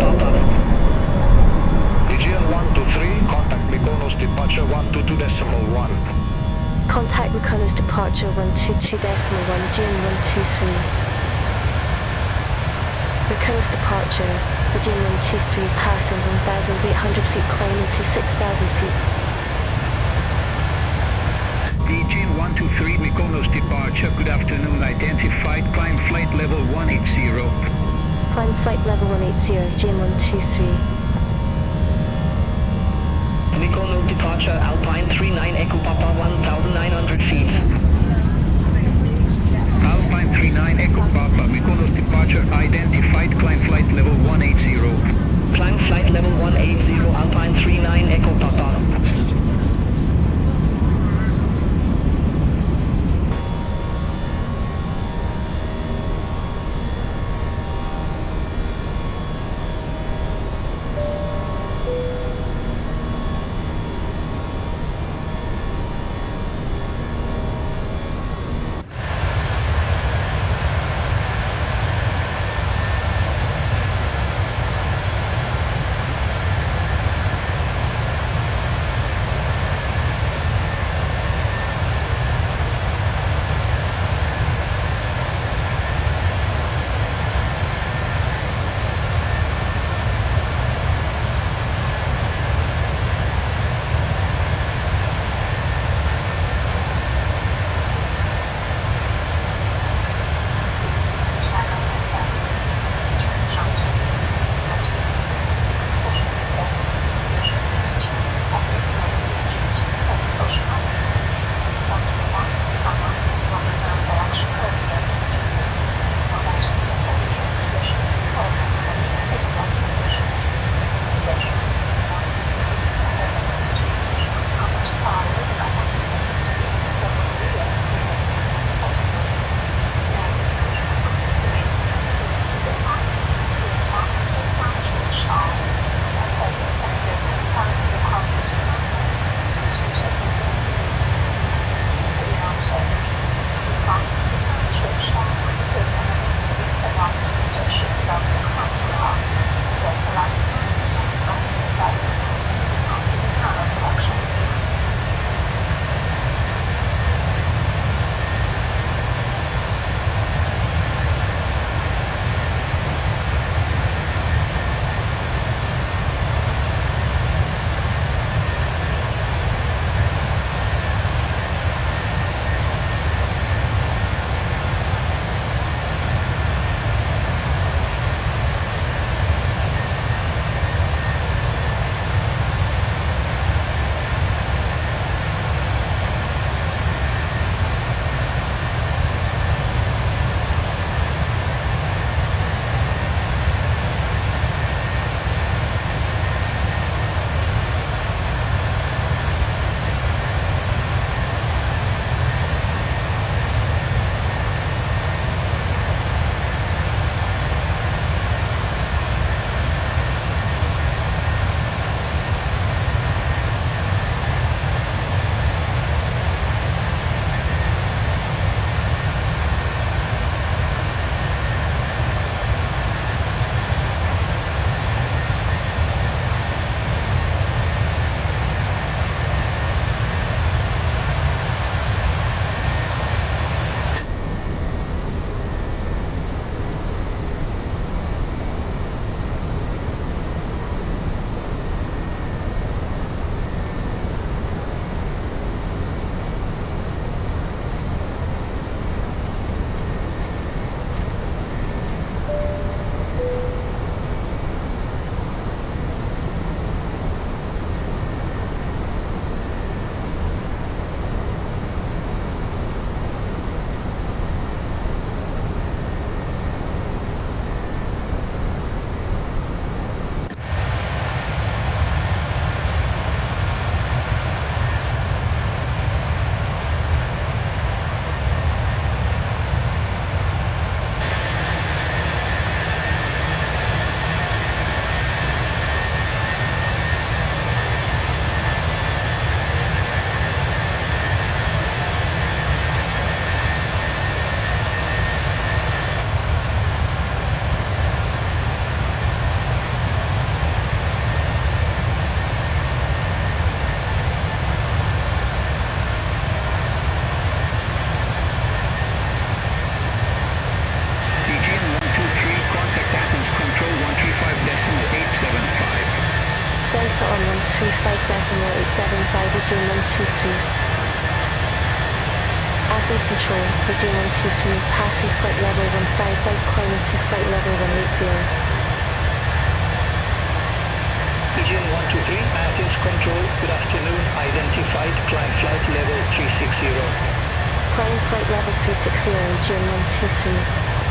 Papa. Aegean 123, contact Mykonos departure 122.1. Contact Mykonos departure 122.1, Aegean 123. Mykonos departure, Aegean 123, passing 1,800 feet, climbing to 6,000 feet. Aegean 123, Mykonos departure, good afternoon, identified, climb flight level 180. Climb flight level 180, Aegean 123. Mykonos departure, Alpine 39 Echo Papa 1,900 feet. Alpine 39 Echo Papa, Mykonos departure, identified, climb flight level 180. Climb flight level 180, Alpine 39 Echo Papa. Aegean 123, Athens Control, Aegean 123, passing flight level 15, flight climbing to flight level 180. Aegean 123, Athens Control, good afternoon, identified, climb flight level 360. Climb flight level 360, Aegean 123.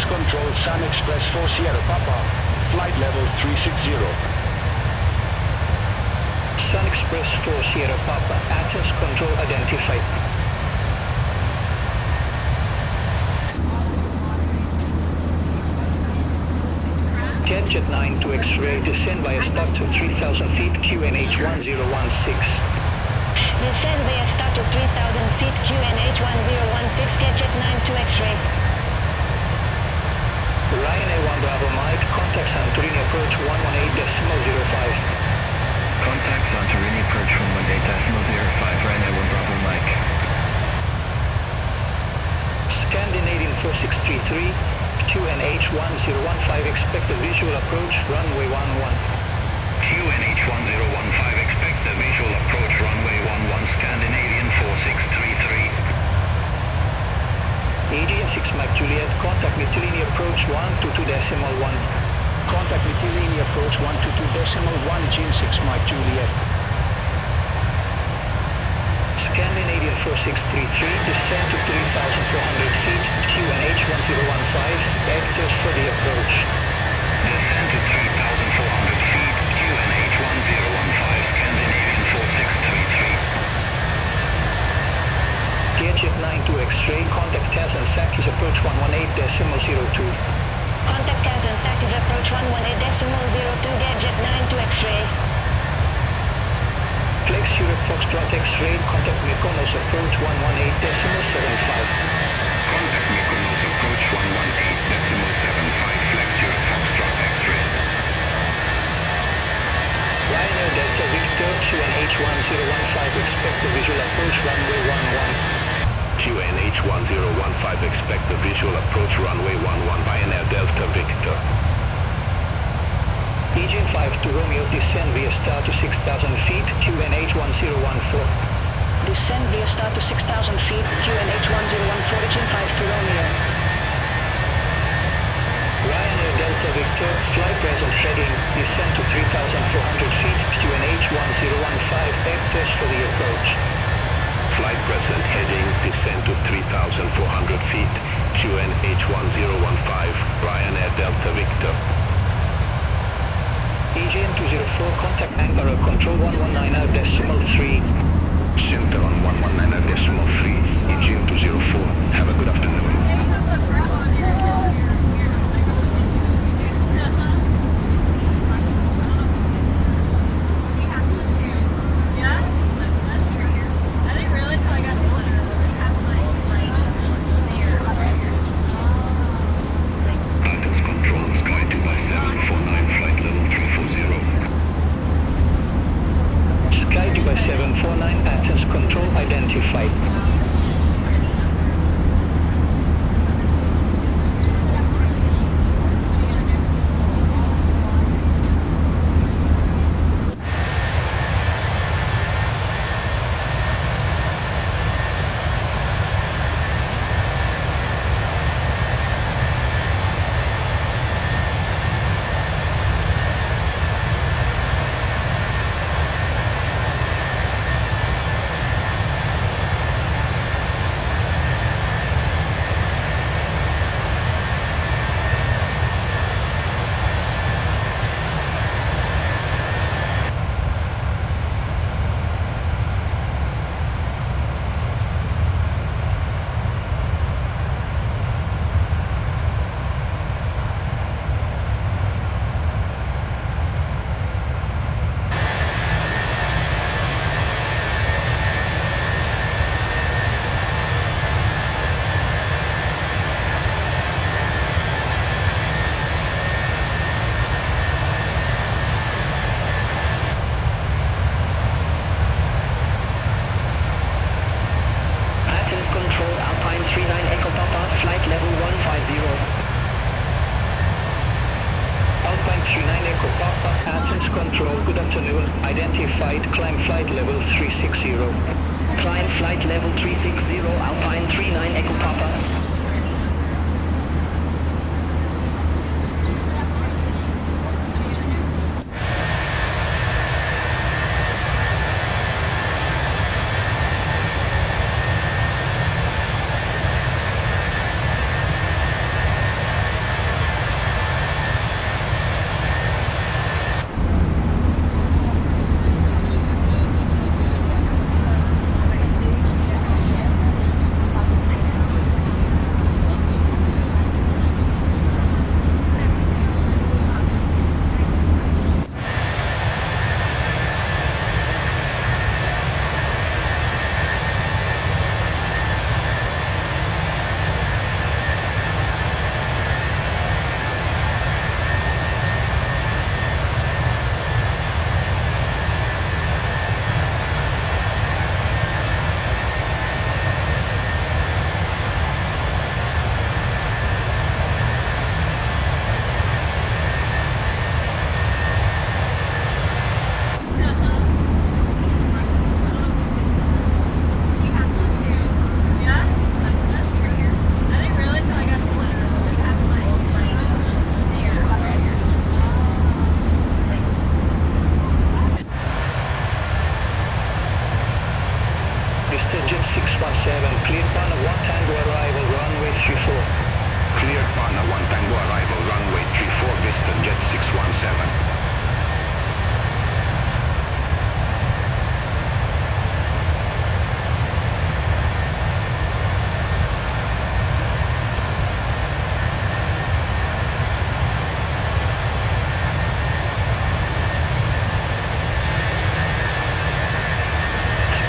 Control, Sun Express 4 Sierra Papa, flight level 360. Sun Express 4 Sierra Papa, Athens Control identified. Jet 9 to X-ray, descend via start to 3,000 feet, QNH 1016. Descend via start to 3,000 feet, QNH 1016, Jet 9 to X-ray. Ryanair 1 Bravo Mike, contact Santorini approach 118.05. Contact Santorini approach 118.05, Ryanair 1 Bravo Mike. Scandinavian 4633, QNH 1015, expect a visual approach, runway 11. QNH 1015, expect a visual approach, runway 11, Scandinavian 4633. Aegean 6 Mike Juliet, contact Mytilene approach 122.1. Contact Mytilene approach 122.1, Aegean 6 Mike Juliet. Scandinavian 4633, descend to 3,400 feet, QNH 1015, vectors for the approach. Descend to 3,400 feet, QNH 1015, Scandinavian 4633. Jet 9 to X-ray, contact Taz and Sakis approach 118.02. Contact Taz and Sakis approach 118.02, Jet 9 to X-ray. Flex Europe Foxtrot X-ray, contact Mykonos approach 118.75. Contact Mykonos approach 118.75, Flex Europe Foxtrot X-ray. Ryanair Delta Victor, QNH 1015, expect the visual approach, runway 11. QNH 1015, expect the visual approach, runway 11, Ryanair Delta Victor. Aegean 5 to Romeo, descend via star to 6,000 feet, QNH 1014. Descend via star to 6,000 feet, QNH 1014, Aegean 5 to Romeo. Ryanair Delta Victor, fly present heading, descend to 3,400 feet, QNH 1015, vectors for the approach. Flight present heading, descend to 3,400 feet, QNH 1015, Ryanair Delta Victor. Aegean 204, contact Ankara, control 119.3. Center on 119.3, Aegean 204, have a good afternoon. 39 Echo Papa, Athens Control, good afternoon. Identified, climb flight level 360. Climb flight level 360, Alpine 39 Echo Papa. Jet 617, cleared Pana 1 Tango arrival, runway 34. Cleared Pana 1 Tango arrival, runway 34, Vista Jet 617.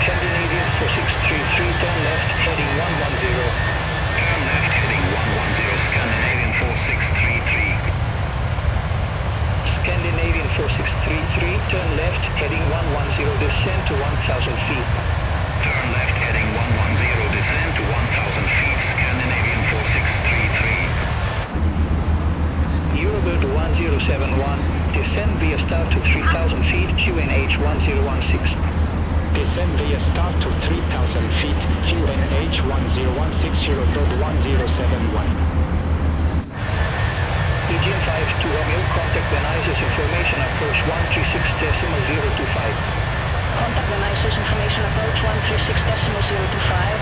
Scandinavian 4633, turn left, heading 110. Turn left heading 110, Scandinavian 4633. Scandinavian 4633, turn left, heading 110, descend to 1000 feet. Turn left heading 110, descend to 1000 feet, Scandinavian 4633. Eurobird 1071, descend via start to 3000 feet, QNH 1016. Descend via start to 3,000 feet, QNH 1016, 1852 Romeo, contact Venice's information approach 136.025. Contact Venice's information approach 136.025.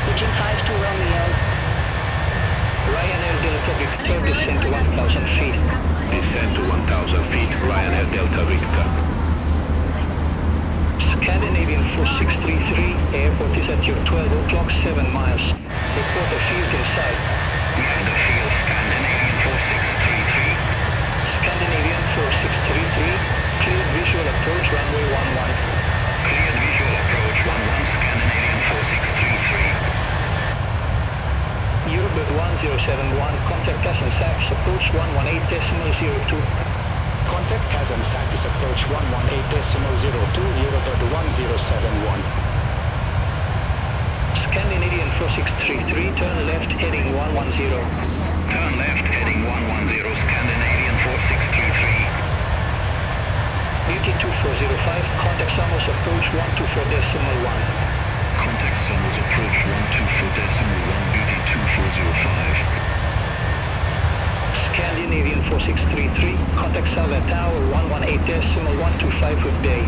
Pigeon 52 Romeo. Ryanair Delta Victor, descend to 1000 feet. Descend to 1000 feet, Ryanair Delta Victor. Scandinavian 4633, airport is at your 12 o'clock, 7 miles. Report the field in sight. We have the field, Scandinavian 4633. Scandinavian 4633, cleared visual approach runway 11. Cleared visual approach 11, Scandinavian 4633. Eurobird 1071, contact us in SAPS approach 118.02. Contact Kazan-Sakis approach 118.02, Eurobird 1071. Scandinavian 4633, turn left heading 110. Turn left heading 110, Scandinavian 4633. Beauty 2405, contact Samos approach 124.1. Contact Summers approach 124.1, Beauty 2405. Scandinavian 4633, contact Salva Tower 118.125 with day.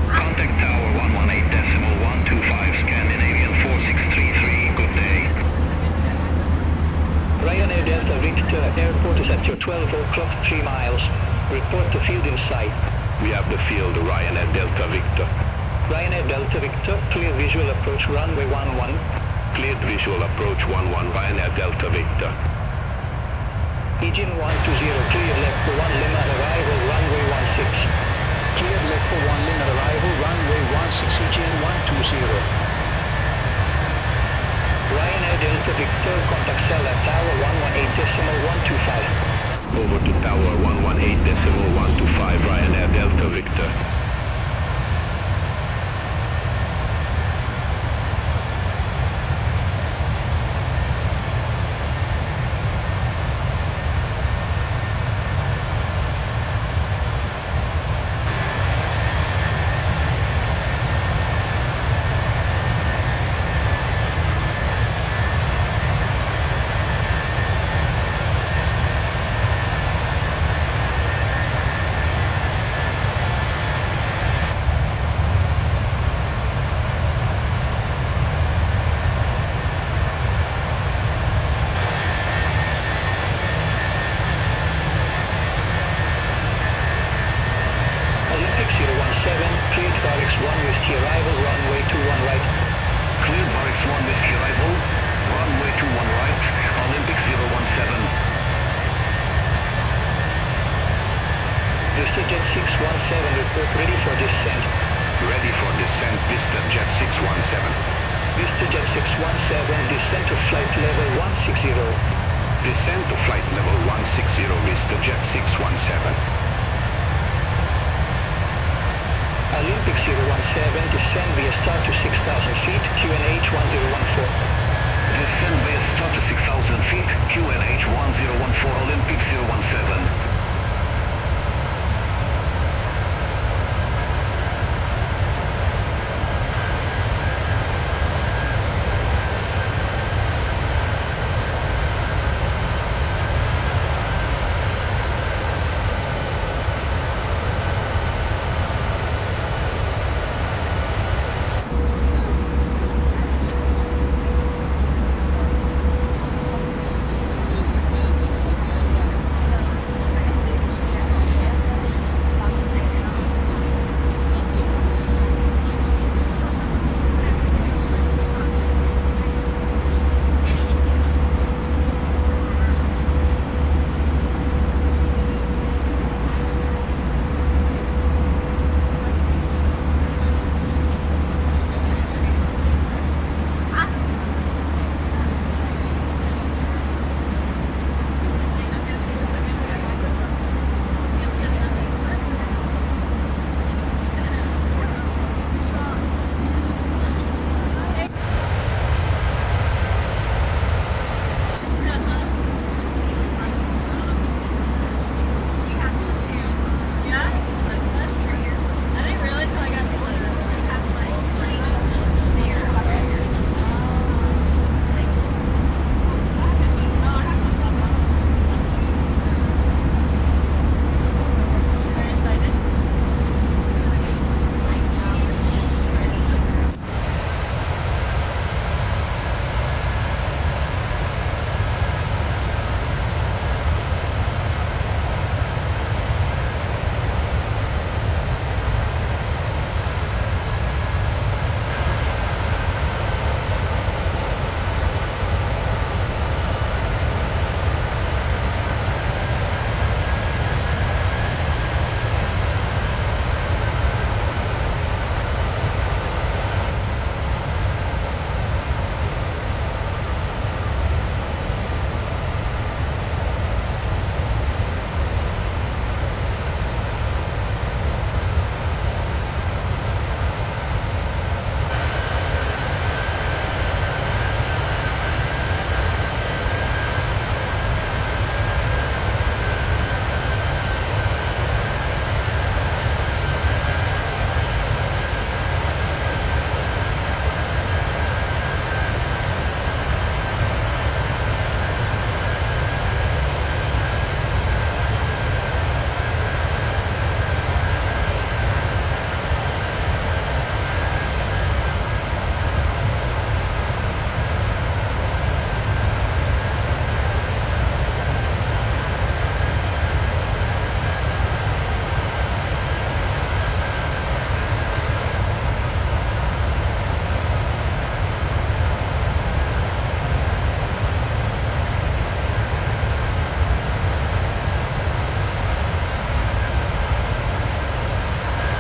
Contact Tower 118.125, Scandinavian 4633, good day. Ryanair Delta Victor, airport is at your 12 o'clock, 3 miles. Report the field in sight. We have the field, Ryanair Delta Victor. Ryanair Delta Victor, clear visual approach runway 11. Cleared visual approach 11, Ryanair Delta Victor. Aegean 120, cleared Lepo 1 Lima arrival runway 16. Cleared Lepo 1 Lima arrival, runway 16, Aegean 120. Ryanair Delta Victor, contact Sala Tower 118.125. Over to Tower 118.125, Ryanair Delta Victor. VistaJet 617, report ready for descent. Ready for descent, VistaJet 617. VistaJet 617, descent to flight level 160. Descent to flight level 160, VistaJet 617. Olympic 017, descend via start to 6,000 feet, QNH 1014. Descend via start to 6,000 feet, QNH 1014, Olympic 017.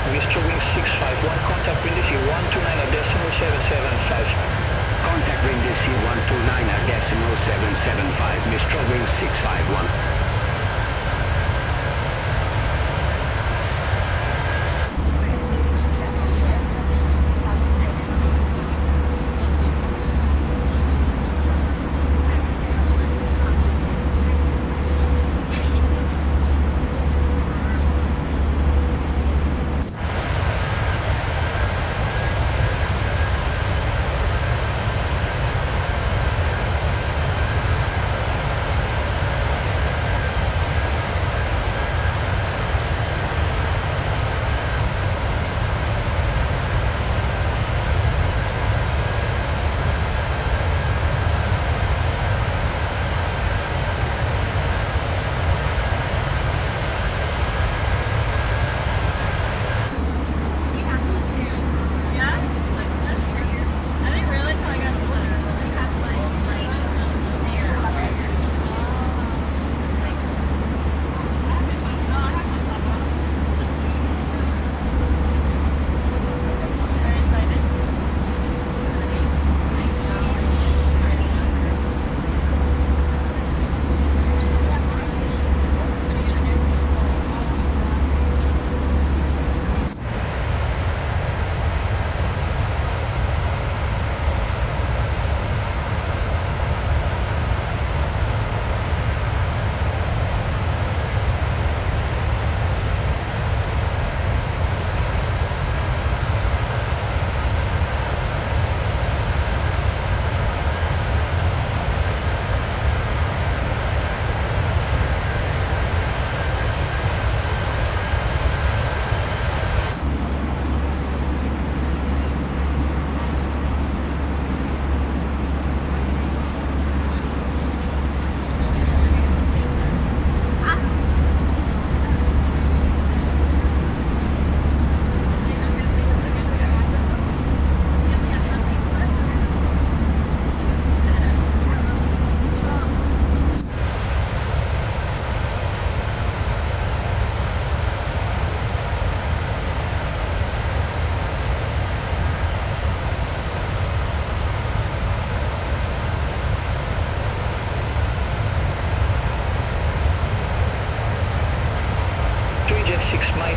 Mr. Wing 651, contact wind DC 129.775. Contact wind DC 129.775, Mr. Wing 651.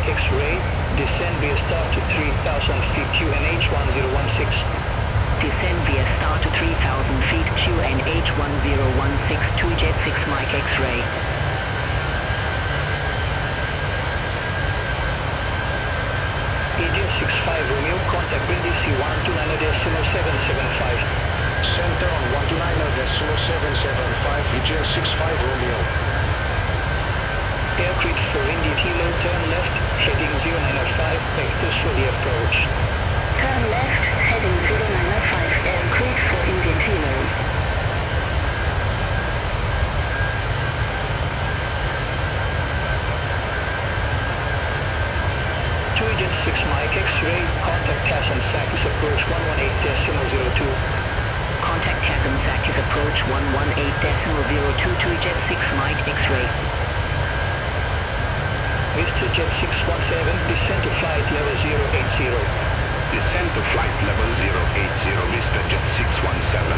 Mike X-ray, descend via star to 3000 feet QNH 1016. Descend via star to 3000 feet QNH 1016 to Jet 6 Mike X-ray. Aegean 65 Romeo, contact BNDC 129.775. Center on 129.775, Aegean 65 Romeo. Aircrew for India Kilo, turn left, heading 0905, vectors for the approach. Turn left, heading 0905, Aircrew for India Kilo. Aegean 6 Mike X-ray, contact Kasan Sakis approach 118.02. Contact Chatham Sakis approach 118.02 to Jet 6 Mike X-ray. Mr. Jet 617, descend to flight level 080. Descend to flight level 080, Mr. Jet 617.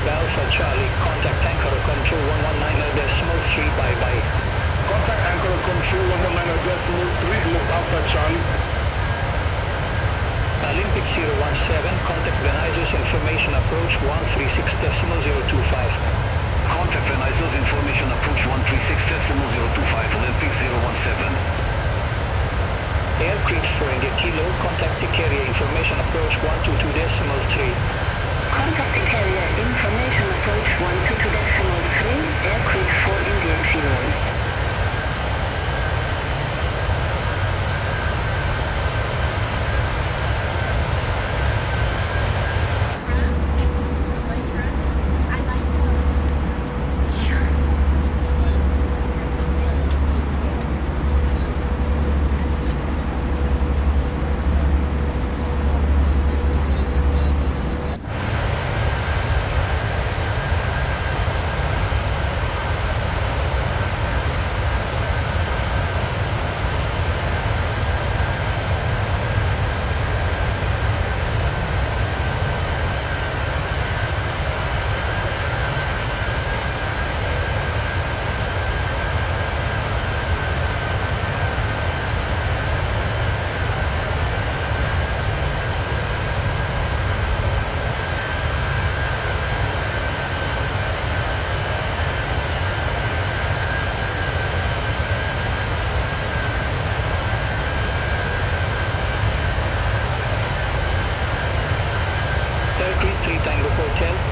Alpha Charlie, contact anchor control 119.3, bye-bye. Contact anchor control 119.3, Globe Alpha Charlie. Olympic 017, contact Venizos information approach 136.025. Contact Venizos information approach 136.025, Olympic 017. Aircrew for India Kilo, contact the carrier information approach 122.3. Contact the carrier information approach 122.3, Aircrew for India Kilo.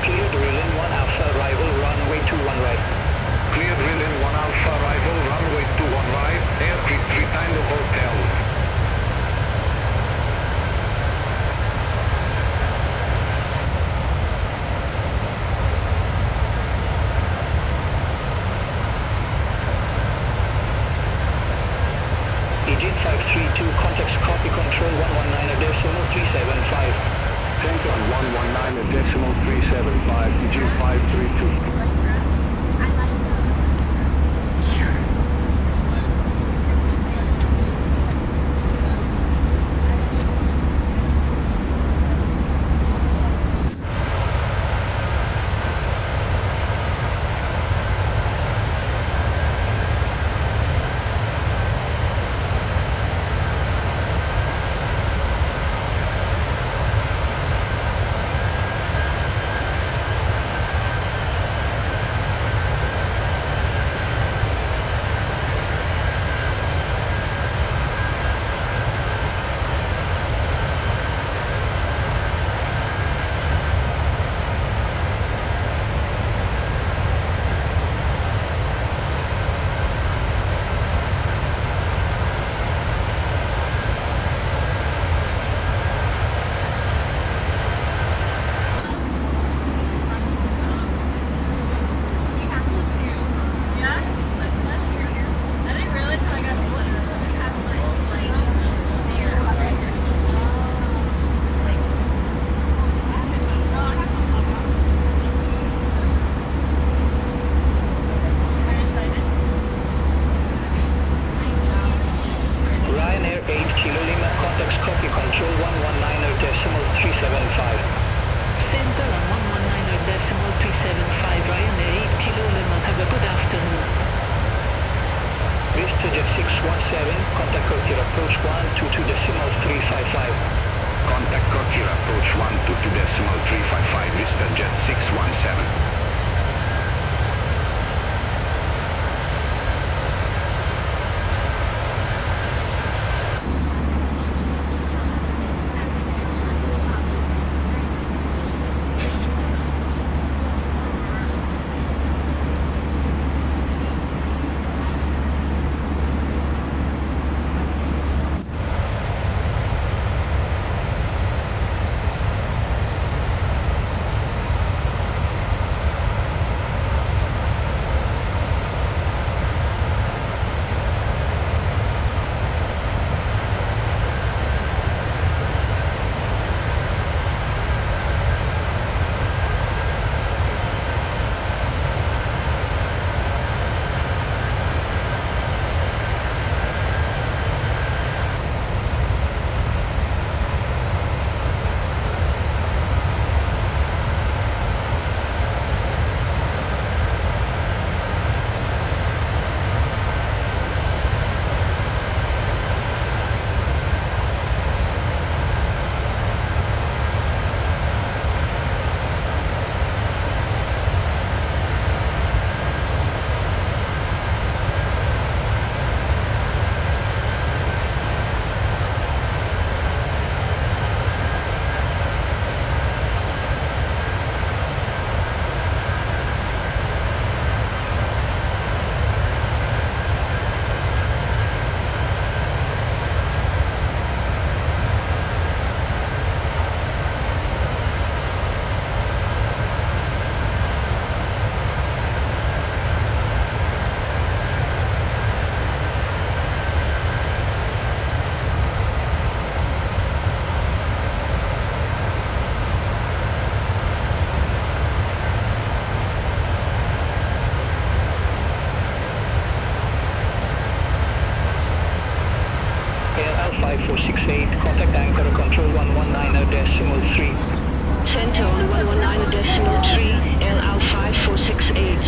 Cleared Relin 1 Alpha arrival, runway 21 right. Cleared Relin 1 Alpha arrival, runway 21 right, Aircrew 3 Tango Hotel. Aegean 532, contacts copy control 119.375. Center on 119.375, Aegean 532. VistaJet 617, contact Korkir approach 122.355. Contact Korkir approach 122.355, VistaJet 617. Air 5468, contact anchor control 119.3. Center on 119.3, LL 5468.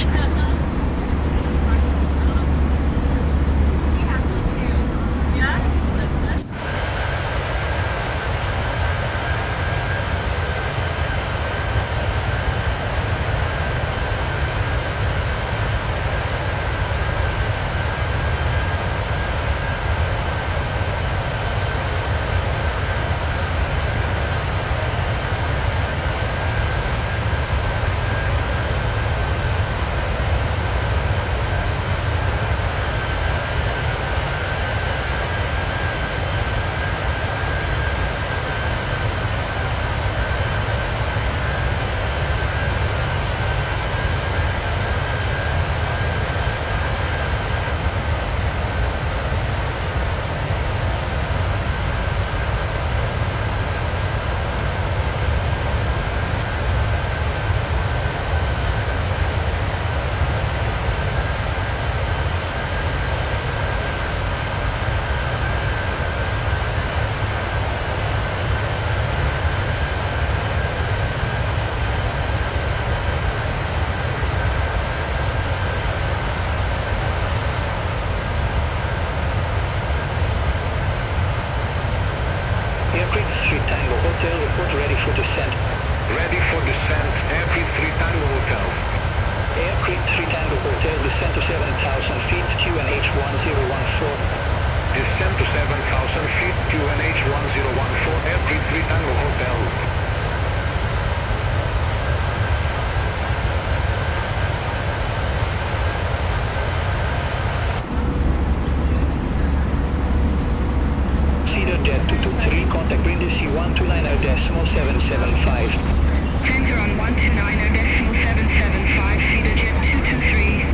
Aircrew 3 Tango Hotel, report ready for descent. Ready for descent, Aircrew 3 Tango Hotel. Aircrew 3 Tango Hotel, descent to 7,000 feet, QNH 1014. Descent to 7,000 feet, QNH 1014, Aircrew 3 Tango Hotel. Jet 223, contact Brindisi 129.775. Center on 129.775, Cedar Jet 223.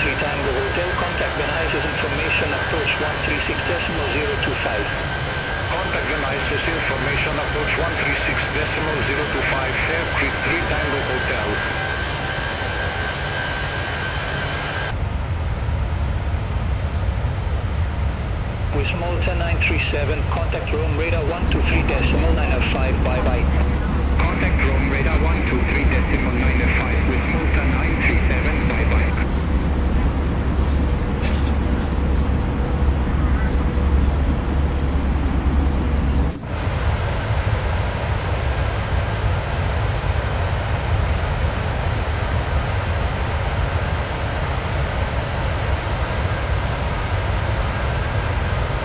3 Tango Hotel, contact Venice's information, approach 136.025. Contact Venice's information, approach 136.025, Fair Creek 3 Tango Hotel. With Malta 937, contact Rome radar 123.905, bye-bye. Contact Rome radar 123.905 with Malta 937, bye-bye.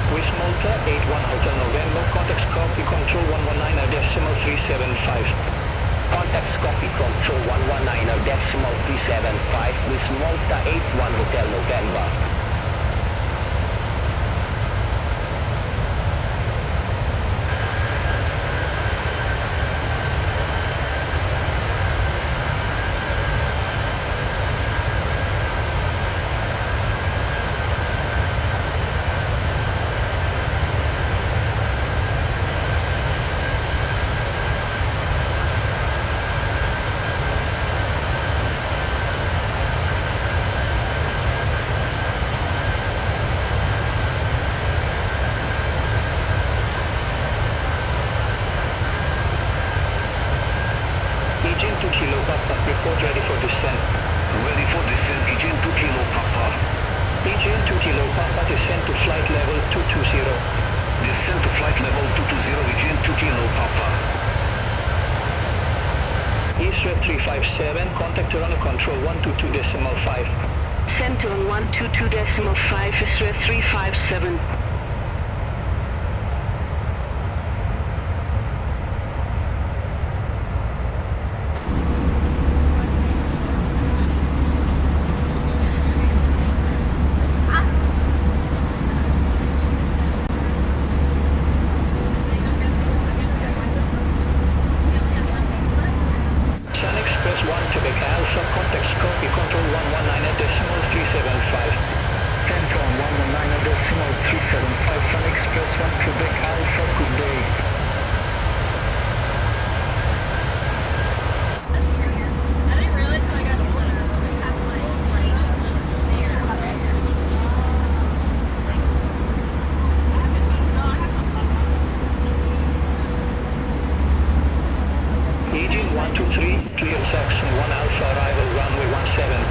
With Malta 81 Hotel November, contact copy control 119.375. Contact copy control 119.375 with Malta 81 Hotel November. Aegean 2 Kilo Papa, report ready for descent. Ready for descent, Aegean 2 Kilo Papa. Aegean 2 Kilo Papa, descent to flight level 220. Descent to flight level 220, Aegean 2 Kilo Papa. Israel 357, contact Toronto control 122.5. Center on 122.5, Israel 357. Sun Express 1 Quebec Alpha, contact copy control 119.375. Center on 119.375, Sun Express 1 Quebec Alpha, good day. Aegean 123, clear section 1 Alpha, arrival runway 17.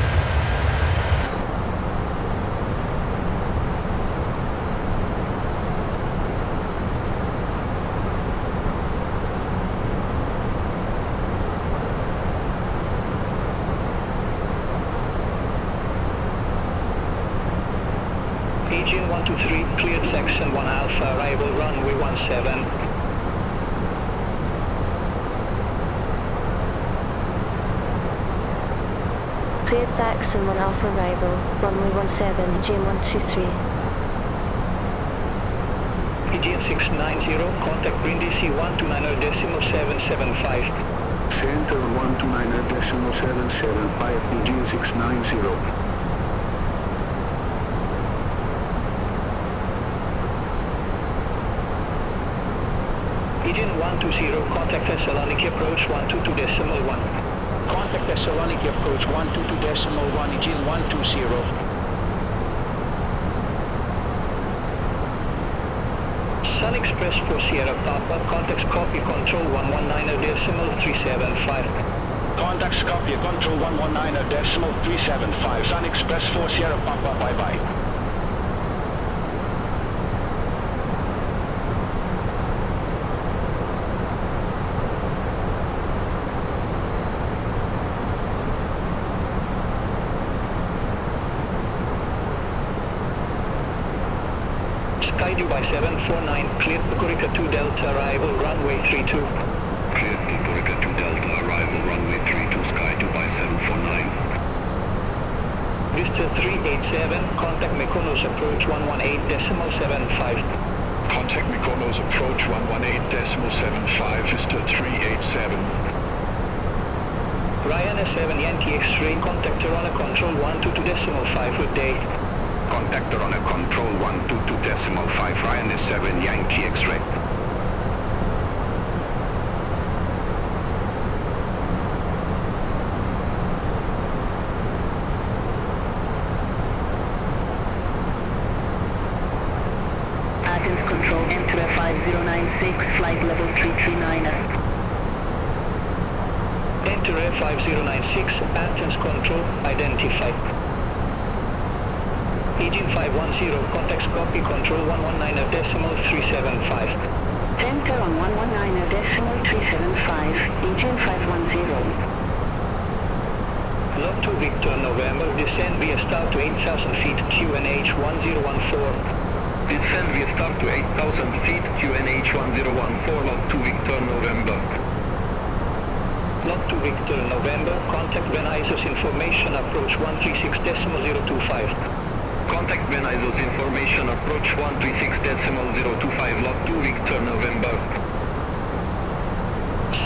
Aegean 123, cleared section 1 Alpha, arrival runway 17. Cleared Jackson 1 Alpha arrival, runway 17, Aegean 123. Aegean 690, contact Brindisi 129.775. Center 129.775, Aegean 690. Aegean 120, contact Thessaloniki approach 122.1. Contact Thessaloniki approach 122.1, Aegean 120. Sun Express for Sierra Papa, contacts copy control 119.375. Contacts copy control 119.375, Sun Express 4 Sierra Papa, bye-bye. Sky Dubai 749, cleared Pukurika 2 Delta, arrival runway 32. Cleared Pukurika 2 Delta, arrival runway 32, Sky Dubai 749. Vista 387, contact Mykonos approach 118.75. Contact Mykonos approach 118.75, Vista 387. Ryanair 7 Yankee X-ray, contact Toronto Control 122.5, good day. Contact Toronto Control 122.5, Ryanair 7 Yankee X-ray. Athens Control, enter 5096, flight level 339. Enter Air 5096, Athens Control, identified. Aegean 510, contacts copy control 119.375. Center on 119.375, Aegean 510. Log to Victor November, descend via start to 8,000 feet, QNH 1014. Descend via start to 8,000 feet, QNH 1014, log to Victor November. Log to Victor November, contact Ben Isos information, approach 136.025. Contact Ben Isos information, approach 136.025, log to Victor November.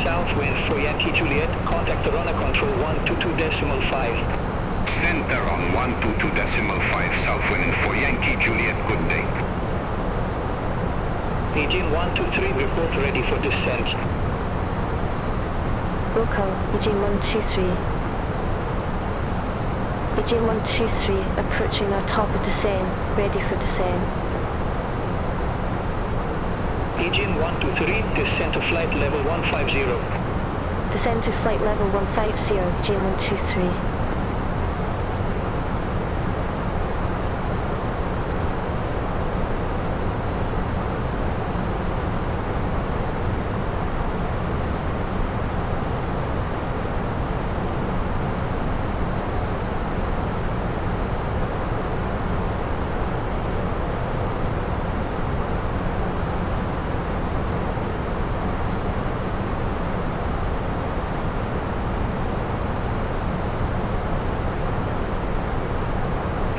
Southwind for Yankee Juliet, contact Toronto Control 122.5. Center on 122.5, Southwind for Yankee Juliet, good day. Aegean 123, report ready for descent. Local, Aegean 123. Aegean 123, approaching our top of descent, ready for descent. Aegean 123, descend to flight level 150. Descend to flight level 150, Aegean 123.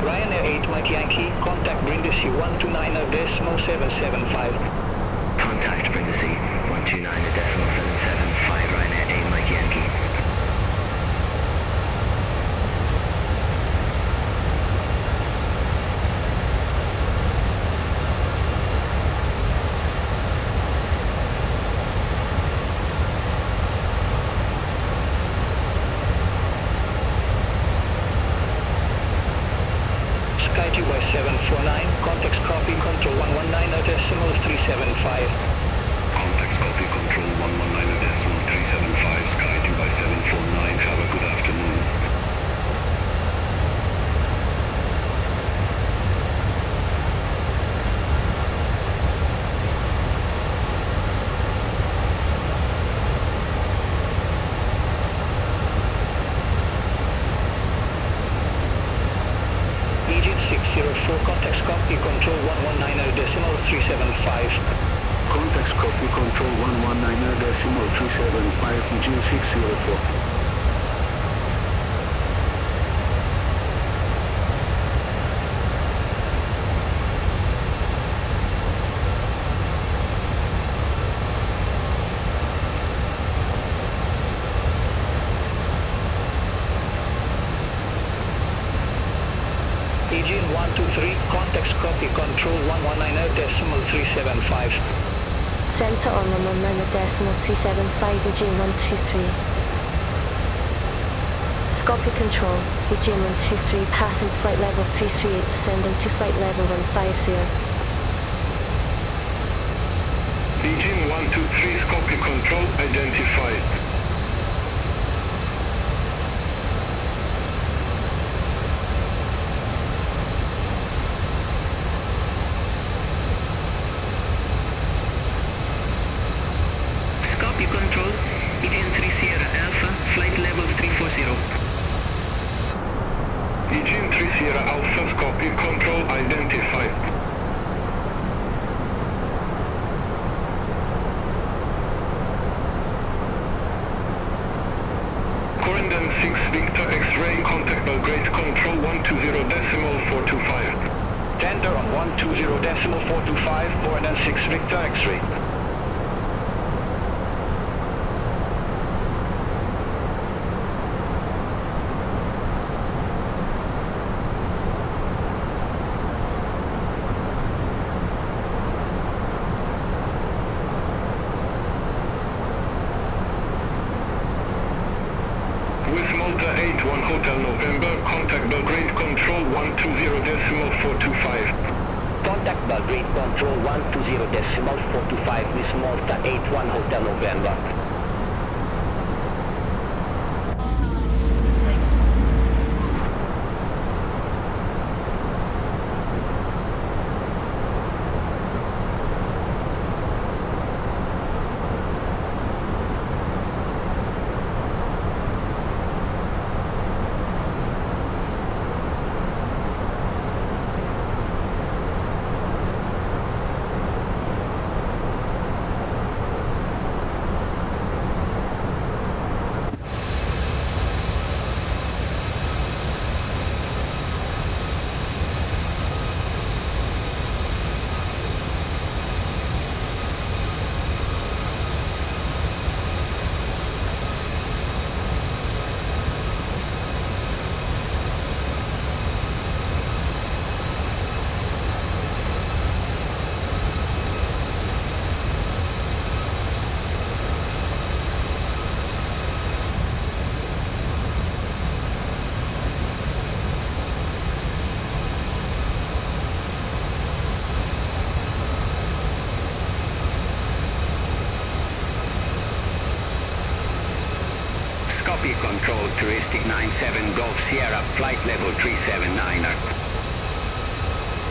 Ryanair 8 Mike Yankee, contact Brindisi 129.775. Contact Brindisi 129.775, Ryanair 8 Mike Yankee. SkyTube by 749, contacts copy control 119.375. Contact copy control 119.375, SkyTube by 749, have a good afternoon. Aegean 604, contacts copy control 119.375. Contact copy control 119.375, Aegean 604. Aegean 123, contacts copy control 119.375. Center on 119.375, Aegean 123. Scopy control, Aegean 123, passing flight level 338, descending to flight level 150. Aegean 123, Scopy control, identified. Copy control, Aegean 3 Sierra Alpha, flight level 340. Aegean 3 Sierra Alpha, Scopy control, identified. Corendon 6 Victor X-ray, contact Belgrade control 120.425. Tender on 120.425, Corendon 6 Victor X-ray. Malta 81 Hotel November, contact Belgrade Control 120.425. Contact Belgrade Control 120.425 with Malta 81 Hotel November. Control, touristic 97 Golf Sierra, flight level 379er.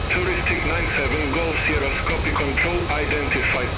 Touristic 97 Golf Sierra, copy control, identified.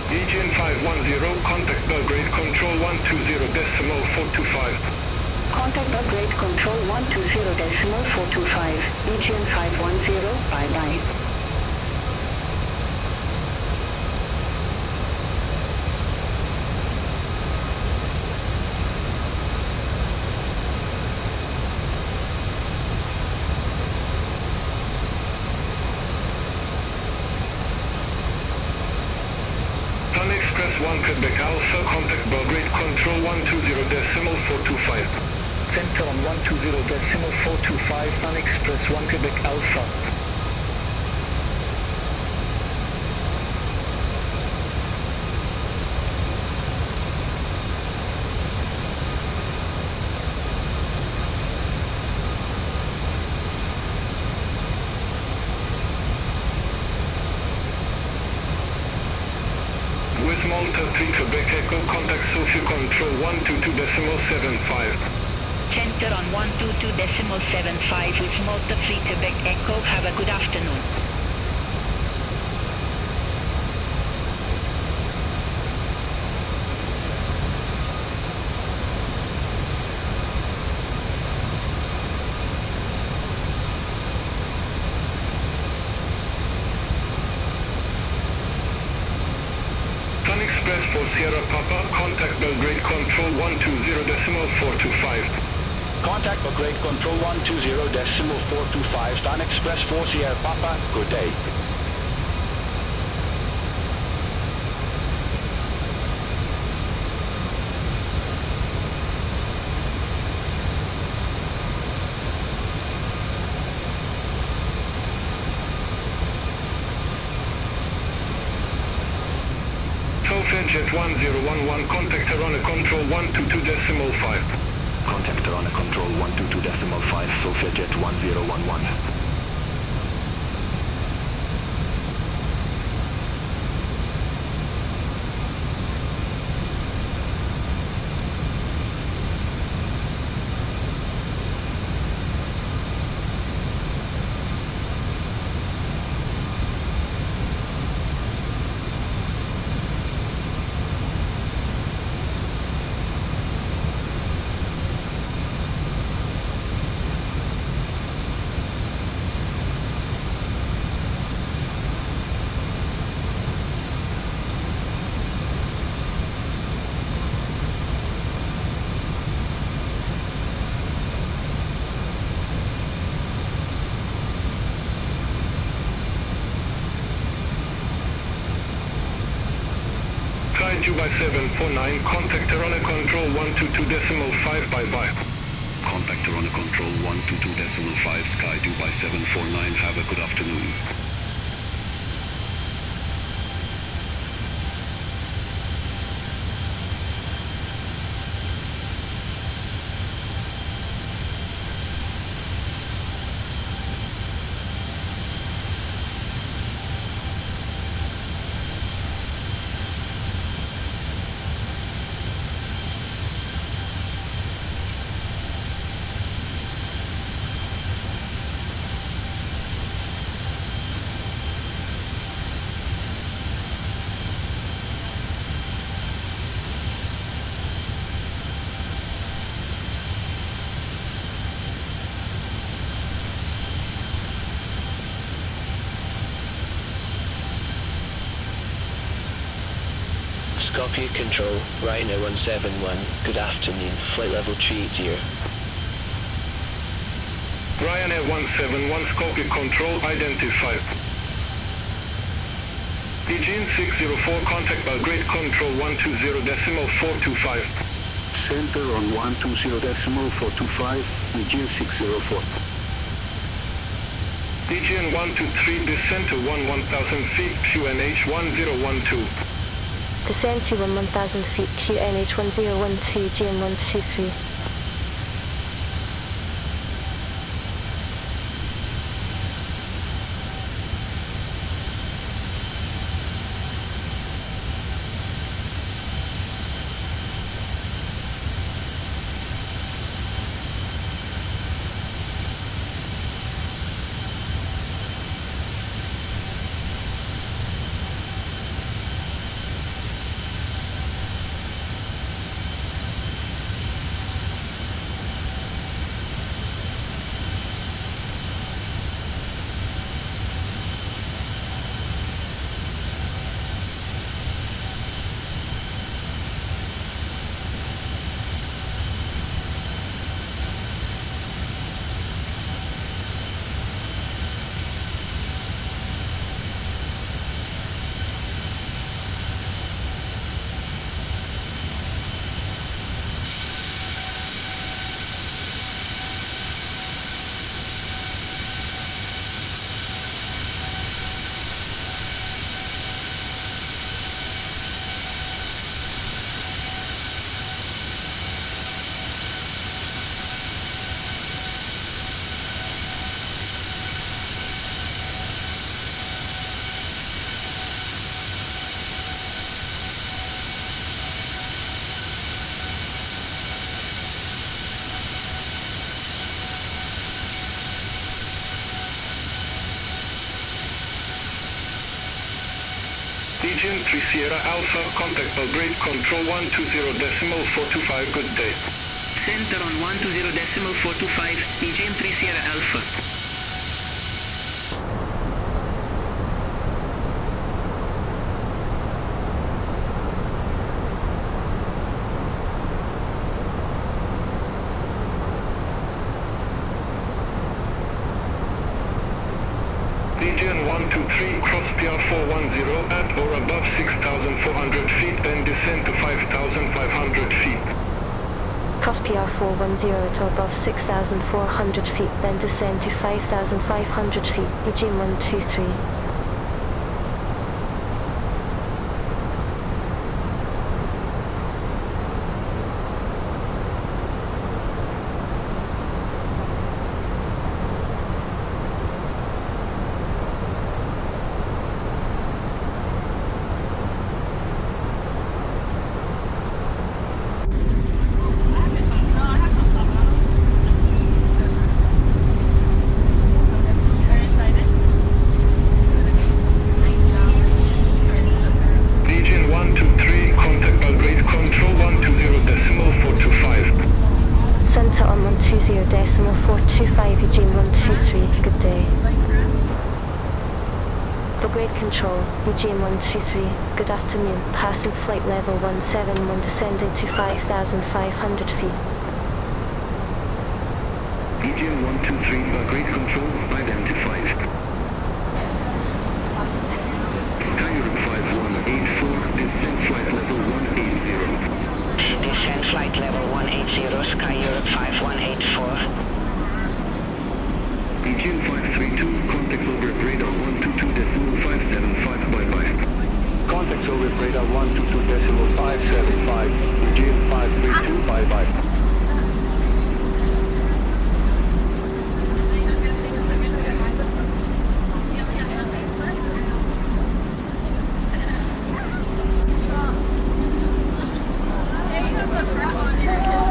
Aegean 510, contact Belgrade Control 120.425. Contact Belgrade Control 120.425. Aegean 510, bye-bye. Express 1 Quebec Alpha, contact Belgrade Control 120.425. Center on 120.425, Sun Express 1 Quebec Alpha. With Malta 3 Quebec Echo, contact Sophia Control 122.75. Center on 122.75 with Malta 3 Quebec Echo. Have a good afternoon. Sierra Papa, contact Belgrade Control 120.425. Contact Belgrade Control 120.425, Stan Express 4 Sierra Papa, good day. Jet 1011, contact Arana Control 122.5. Contact Arana Control 122.5, Sofia Jet 1011. Kaiju by 749, contact Arana Control 122.5, bye-bye. Contact Arana Control 122.5, Skydew by 749, have a good afternoon. Skopje Control, Rhino 171, good afternoon, flight level 3 dear. Ryanair 171, Skopje Control, identified. Aegean 604, contact Belgrade Control 120.425. Center on 120.425, Aegean 604. Aegean 123, descent to 1000 feet, QNH 1012. Descend to 1000 feet, QNH 1012, GM 123. Aegean 3 Sierra Alpha, contact Belgrade Control 120.425, good day. Center on 120.425, Aegean 3 Sierra Alpha. Aegean 123, cross PR 410 at or above 6,400 feet and descend to 5,500 feet. Cross PR 410 at or above 6,400 feet, then descend to 5,500 feet, Aegean 123. Aegean 123, good afternoon, passing flight level 171 descending to 5,500 feet. Aegean 123, grade control identified. Cairo 5184, descent flight level 180. Descent flight level 180, Sky Europe 5184. Aegean 532, contact over radar 122.575, bye-bye. Contacts over radar 122.575. Aegean 532, bye-bye.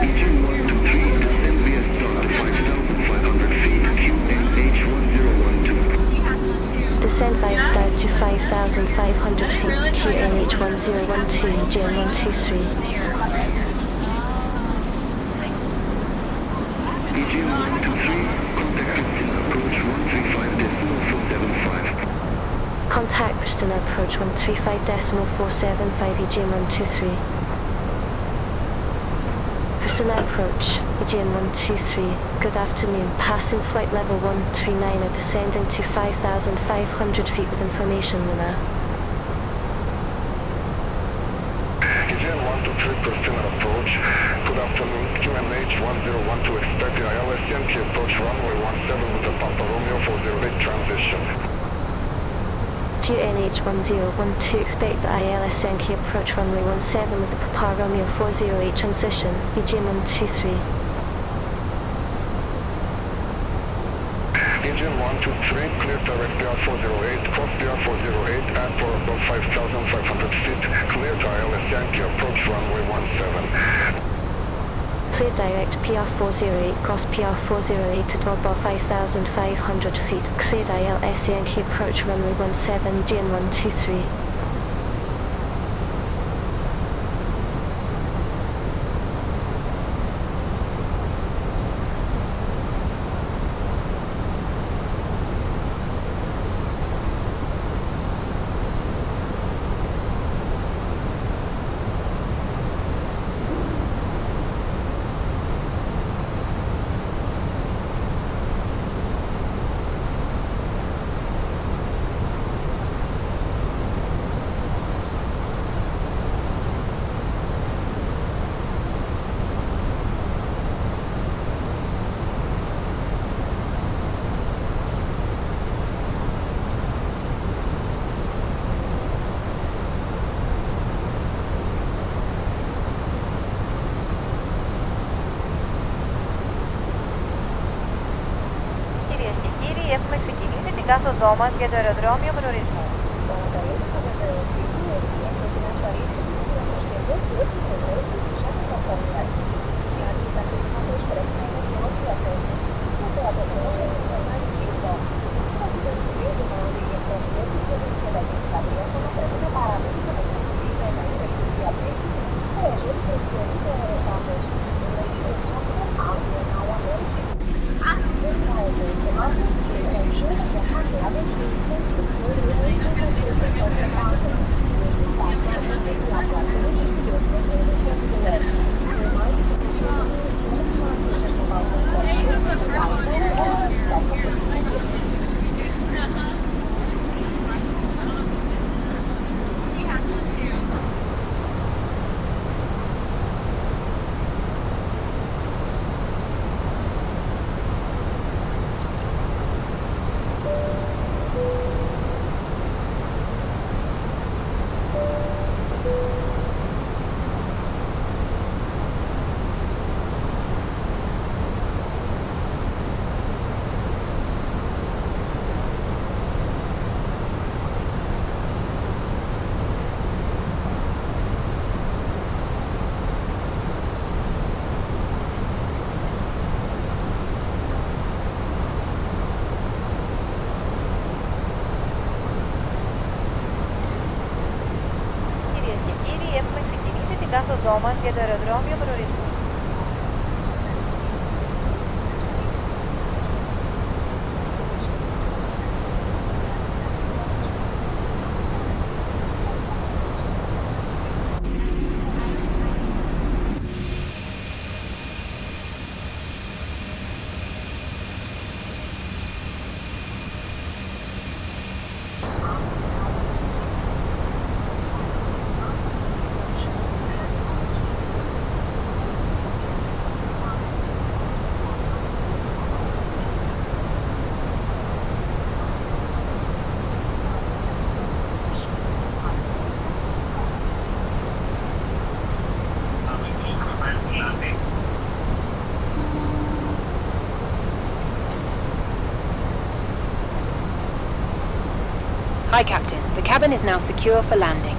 Aegean 123, descend via start to 5,500 feet, QNH 1012. Descend via start to 5,500 feet, QNH 1012, Aegean 123. Aegean 123, contact Pristina, approach 135.475. Contact Pristina, approach 135.475, Aegean 123. Pristina approach, Aegean 123, good afternoon, passing flight level 139 are descending to 5,500 feet with information, Luna. Aegean 123, Pristina approach. Good afternoon, QNH 1012, expect the ILS Yankee approach runway 17 with the Papa Romeo 408 transition. QNH 1012, expect the ILS Yankee approach runway 17 with the Papa Romeo 408 transition, Aegean 123. Aegean 123, clear direct PR 408, cross PR 408 at or above 5,500 feet, clear to ILS Yankee approach runway 17. Clear direct PR 408, cross PR 408 at or above 5,500 feet, cleared ILS Yankee approach runway 17, Aegean 123. Έχουμε ξεκινήσει την κάθοδό μας για το αεροδρόμιο γνωρισμού. ζώμας για το αεροδρόμιο προορισμού. Hi, Captain. The cabin is now secure for landing.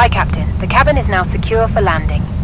Hi, Captain. The cabin is now secure for landing.